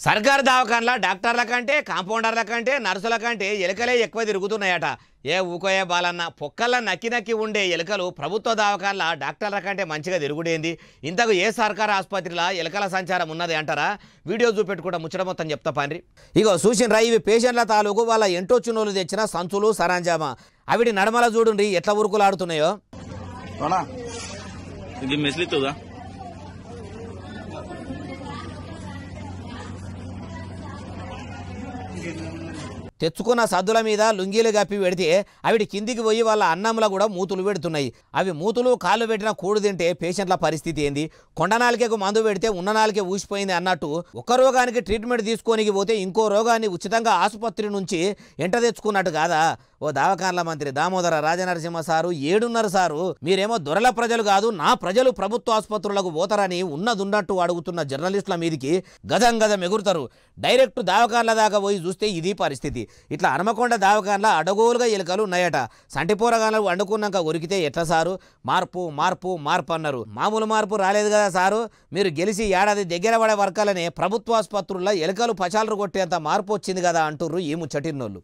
సర్కారు దవాఖానల డాక్టర్ల కంటే కాంపౌండర్ల కంటే నర్సుల కంటే ఎలుకలే ఎక్కువ తిరుగుతున్నాయట. ఏ ఊకోయే బాలన్న పొక్కల్లా నక్కి నక్కి ఉండే ఎలుకలు ప్రభుత్వ దవాఖానల డాక్టర్ల కంటే మంచిగా తిరుగుడేంది? ఇంతకు ఏ సర్కారు ఆసుపత్రిలో ఎలుకల సంచారం ఉన్నది అంటారా? వీడియో చూపెట్టుకుంటా ముచ్చట మొత్తం చెప్తా పండ్రి. ఇగో చూసినరా, ఇవి పేషెంట్ల తాలూకు వాళ్ళ ఎంటొచ్చునోళ్ళు తెచ్చిన సంచులు సరంజామా. అవిటి నడమల చూడుండ్రి ఎట్లా ఉరుకులాడుతున్నాయో. ఇది మెస్లితుందా? తెచ్చుకున్న సద్దుల మీద లుంగీలు గప్పి పెడితే అవిటి కిందికి పోయి వాళ్ళ అన్నంలో కూడా మూతులు పెడుతున్నాయి. అవి మూతులు కాళ్ళు పెట్టిన కూడు తింటే పేషెంట్ల పరిస్థితి ఏంది? కొండ నాలికకు మందు పెడితే ఉన్న నాలికే ఊసిపోయింది అన్నట్టు ఒక రోగానికి ట్రీట్మెంట్ తీసుకోనికి పోతే ఇంకో రోగాన్ని ఉచితంగా ఆసుపత్రి నుంచి ఎంట తెచ్చుకున్నట్టు కాదా? ఓ దవాఖానల మంత్రి దామోదర రాజనరసింహ సారు ఏడున్నారు సారు. మీరేమో దొరల ప్రజలు కాదు, నా ప్రజలు ప్రభుత్వ ఆసుపత్రులకు పోతారని ఉన్నదున్నట్టు అడుగుతున్న జర్నలిస్టుల మీదికి గజం గజం ఎగురుతారు. డైరెక్ట్ దవాఖానల దాకా పోయి చూస్తే ఇది పరిస్థితి. ఇట్లా హనుమకొండ దవాఖానలో అడగోలుగా ఎలుకలు ఉన్నాయట. సంటిపోరగానలు వండుకున్నాక ఉరికితే ఎట్లా సారు? మార్పు మార్పు మార్పు అన్నారు. మామూలు మార్పు రాలేదు కదా సారు. మీరు గెలిచి ఏడాది దగ్గర పడే వర్గాలనే ప్రభుత్వ ఆసుపత్రుల్లో ఎలుకలు పచాలరు కొట్టేంత మార్పు వచ్చింది కదా అంటుర్రు ఈ ముచ్చటిన్నోళ్ళు.